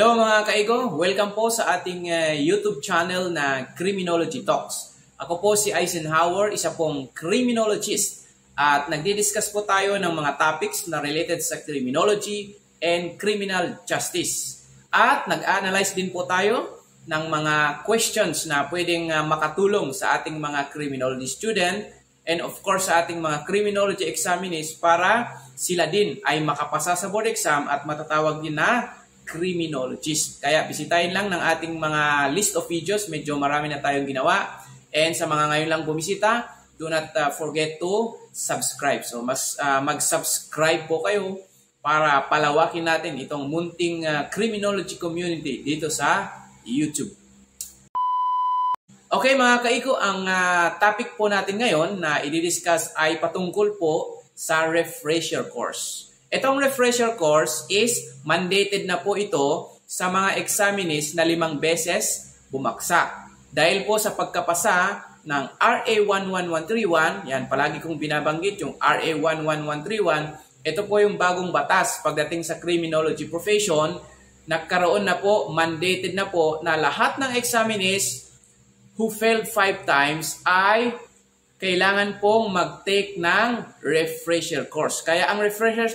Hello mga kaigo, welcome po sa ating YouTube channel na Criminology Talks. Ako po si Eisenhower, isa pong criminologist at nagdi-discuss po tayo ng mga topics na related sa criminology and criminal justice. At nag-analyze din po tayo ng mga questions na pwedeng makatulong sa ating mga criminology student and of course sa ating mga criminology examinees para sila din ay makapasa sa board exam at matatawag din na criminologist. Kaya bisitahin lang ng ating mga list of videos. Medyo marami na tayong ginawa. And sa mga ngayon lang bumisita, do not forget to subscribe. So mag-subscribe po kayo para palawakin natin itong munting criminology community dito sa YouTube. Okay mga kaiko, ang topic po natin ngayon na i-discuss ay patungkol po sa refresher course. Itong refresher course is mandated na po ito sa mga examinees na 5 beses bumaksak. Dahil po sa pagkapasa ng RA 11131, yan palagi kong binabanggit yung RA 11131, ito po yung bagong batas pagdating sa criminology profession, nagkaroon na po, mandated na po na lahat ng examinees who failed 5 times ay kailangan pong mag-take ng refresher course. Kaya ang refresher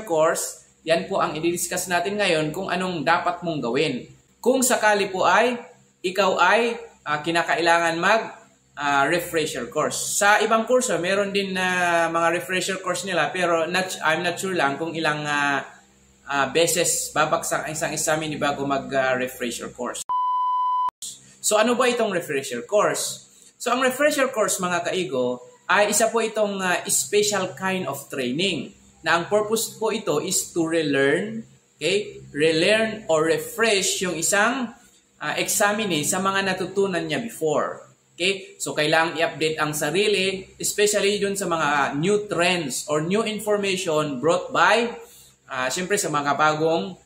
course, yan po ang i-discuss natin ngayon kung anong dapat mong gawin. Kung sakali po ay ikaw ay kinakailangan mag-refresher course. Sa ibang kurso, meron din na mga refresher course nila pero I'm not sure lang kung ilang beses babaksak ang isang examine bago mag-refresher course. So ano ba itong refresher course? So, ang refresher course, mga kaigo, ay isa po itong special kind of training na ang purpose po ito is to relearn, okay? Relearn or refresh yung isang examine sa mga natutunan niya before. Okay? So, kailangang i-update ang sarili, especially dun sa mga new trends or new information brought by, siyempre sa mga bagong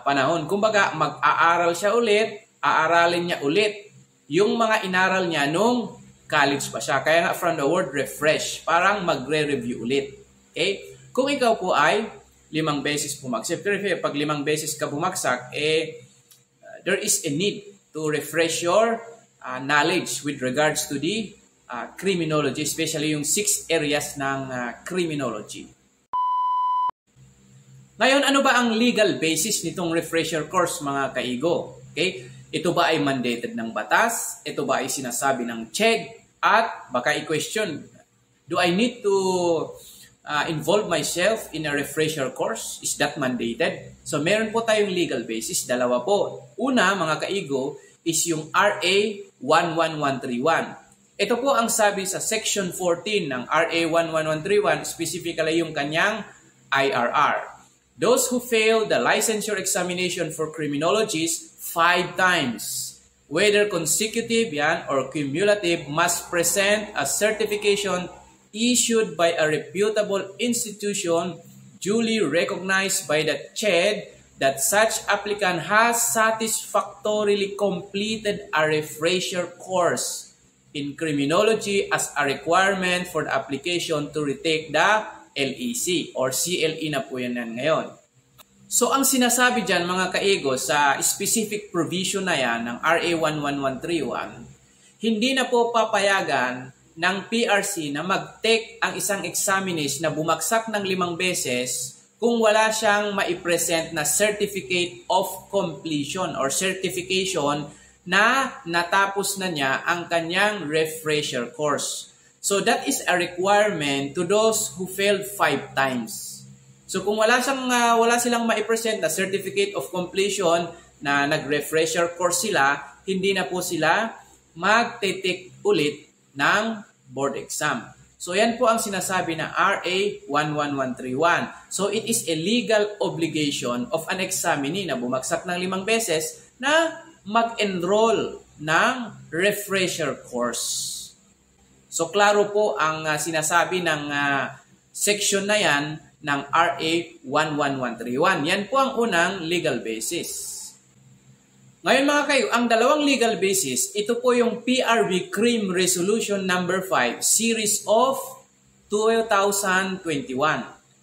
panahon. Kumbaga, mag-aaral siya ulit, aaralin niya ulit yung mga inaral niya nung college pa siya. Kaya nga from the word refresh, parang magre-review ulit. Okay? Kung ikaw po ay 5 beses bumagsak, siyempre pag 5 beses ka bumagsak, there is a need to refresh your knowledge with regards to the criminology, especially yung 6 areas ng criminology. Ngayon, ano ba ang legal basis nitong refresher course, mga kaigo? Okay? Ito ba ay mandated ng batas? Ito ba ay sinasabi ng CHED? At baka i-question, do I need to involve myself in a refresher course? Is that mandated? So meron po tayong legal basis, dalawa po. Una, mga kaigo, is yung RA 11131. Ito po ang sabi sa Section 14 ng RA 11131, specifically yung kanyang IRR. Those who fail the licensure examination for criminologists 5 times, whether consecutive yan or cumulative, must present a certification issued by a reputable institution duly recognized by the CHED that such applicant has satisfactorily completed a refresher course in criminology as a requirement for the application to retake the LEC or CLE na po yan ngayon. So, ang sinasabi dyan, mga kaigo, sa specific provision na yan ng RA 11131, hindi na po papayagan ng PRC na mag-take ang isang examinee na bumagsak ng 5 beses kung wala siyang maipresent na certificate of completion or certification na natapos na niya ang kanyang refresher course. So, that is a requirement to those who failed 5 times. So kung wala silang maipresent na certificate of completion na nag-refresher course sila, hindi na po sila mag-take ulit ng board exam. So yan po ang sinasabi na RA 11131. So it is a legal obligation of an examinee na bumagsak ng 5 beses na mag-enroll ng refresher course. So klaro po ang sinasabi ng section na yan ng RA 11131. Yan po ang unang legal basis. Ngayon mga kayo, ang dalawang legal basis, ito po yung PRV Crime Resolution number 5, Series of 2021.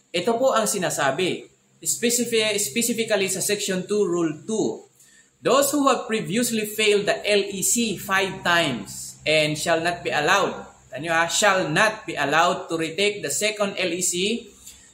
Ito po ang sinasabi. specifically sa Section 2, Rule 2. Those who have previously failed the LEC 5 times and shall not be allowed, shall not be allowed to retake the second LEC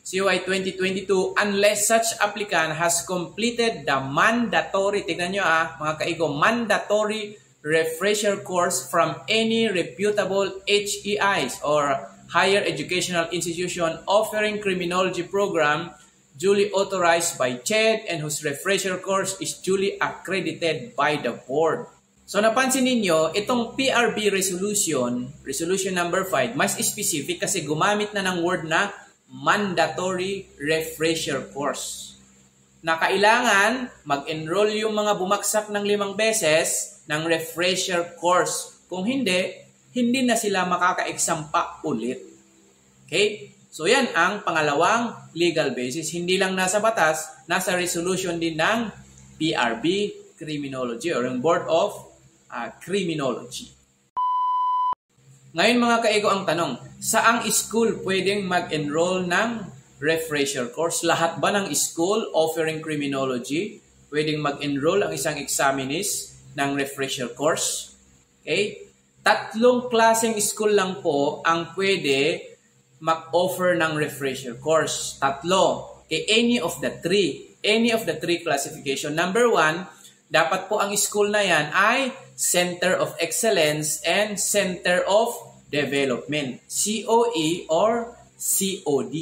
CY 2022 unless such applicant has completed the mandatory, tignan nyo mga kaigo, mandatory refresher course from any reputable HEIs or higher educational institution offering criminology program duly authorized by CHED and whose refresher course is duly accredited by the board. So napansin ninyo, itong PRB resolution number 5, mas specific kasi gumamit na ng word na mandatory refresher course. Na kailangan mag-enroll yung mga bumaksak ng 5 beses ng refresher course. Kung hindi, hindi na sila makaka-exam pa ulit. Okay? So yan ang pangalawang legal basis. Hindi lang nasa batas, nasa resolution din ng PRB Criminology or yung Board of Criminology. Ngayon mga kaigo ang tanong, saang school pwedeng mag-enroll ng refresher course? Lahat ba ng school offering criminology pwedeng mag-enroll ang isang examinees ng refresher course? Okay? 3 klaseng school lang po ang pwede mag-offer ng refresher course. 3. Okay, any of the 3 classification. Number 1, dapat po ang school na yan ay Center of Excellence and Center of Development, COE or COD.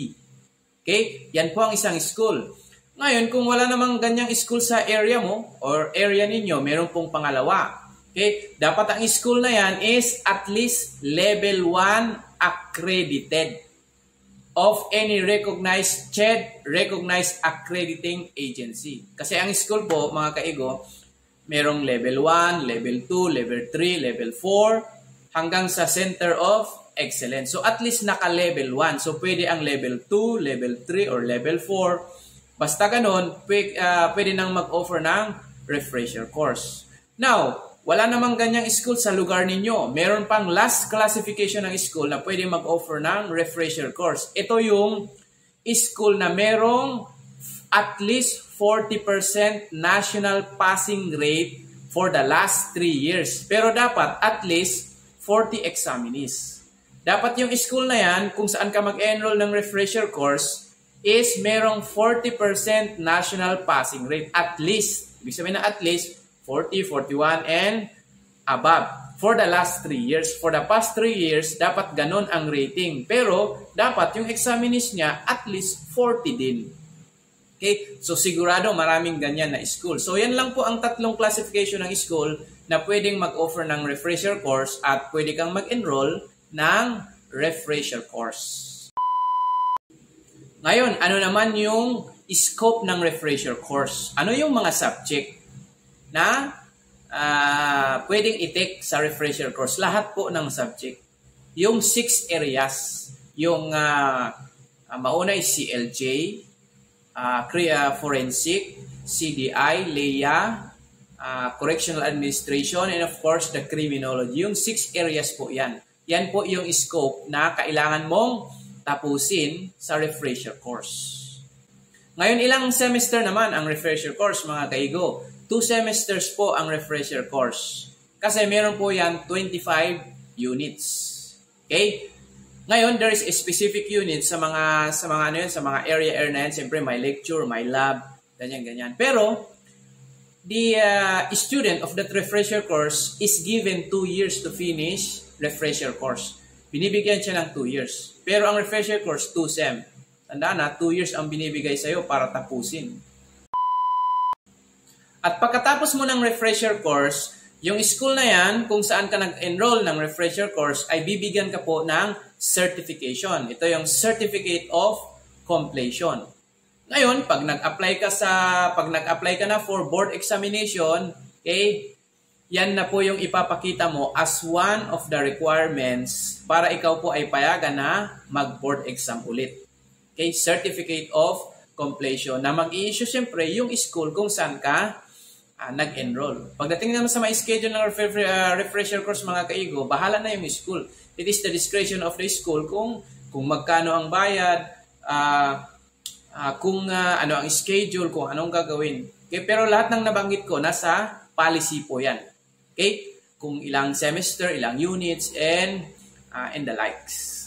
Okay? Yan po ang isang school. Ngayon, kung wala namang ganyang school sa area mo or area ninyo, meron pong pangalawa. Okay? Dapat ang school na yan is at least level 1 accredited of any recognized CHED, recognized accrediting agency. Kasi ang school po, mga kaigo, merong level 1, level 2, level 3, level 4, hanggang sa Center of Excellence. So at least naka-level 1. So pwede ang level 2, level 3, or level 4. Basta ganun, pwede nang mag-offer ng refresher course. Now, wala namang ganyang school sa lugar ninyo. Meron pang last classification ng school na pwede mag-offer ng refresher course. Ito yung school na merong at least 40% national passing rate for the last 3 years. Pero dapat at least 40 examinees. Dapat yung school na yan, kung saan ka mag-enroll ng refresher course, is merong 40% national passing rate. At least, ibig sabihin na at least, 40, 41, and above for the last 3 years. For the past 3 years, dapat ganun ang rating. Pero, dapat yung examinees niya at least 40 din. Okay? So, sigurado maraming ganyan na school. So, yan lang po ang 3 classification ng school na pwedeng mag-offer ng refresher course at pwede kang mag-enroll ng refresher course. Ngayon, ano naman yung scope ng refresher course? Ano yung mga subject na pwedeng i-take sa refresher course? Lahat po ng subject. Yung 6 areas. Yung mauna is CLJ, Forensic, CDI, LEA, Correctional Administration, and of course, the Criminology. Yung 6 areas po yan. Yan po yung scope na kailangan mong tapusin sa refresher course. Ngayon, ilang semester naman ang refresher course, mga kaigo? 2 semesters po ang refresher course. Kasi meron po yan 25 units. Okay? Ngayon, there is a specific unit sa mga area na yan. Siyempre, may lecture, may lab, ganyan. Pero, the student of that refresher course is given 2 years to finish refresher course. Binibigyan siya ng 2 years. Pero ang refresher course, 2 sem. Tandaan na, 2 years ang binibigay sa'yo para tapusin. At pagkatapos mo ng refresher course, yung school na yan, kung saan ka nag-enroll ng refresher course, ay bibigyan ka po ng certification. Ito yung Certificate of Completion. Ngayon, pag nag-apply ka na for board examination, okay, yan na po yung ipapakita mo as one of the requirements para ikaw po ay payagan na mag-board exam ulit. Okay, Certificate of Completion na mag-i-issue siyempre yung school kung saan ka nag-enroll. Pagdating naman sa ma-schedule ng refresher course, mga kaigo, bahala na yung school. It is the discretion of the school kung magkano ang bayad, kung ano ang schedule, kung anong gagawin. Okay? Pero lahat ng nabanggit ko, nasa policy po yan. Okay? Kung ilang semester, ilang units, and the likes.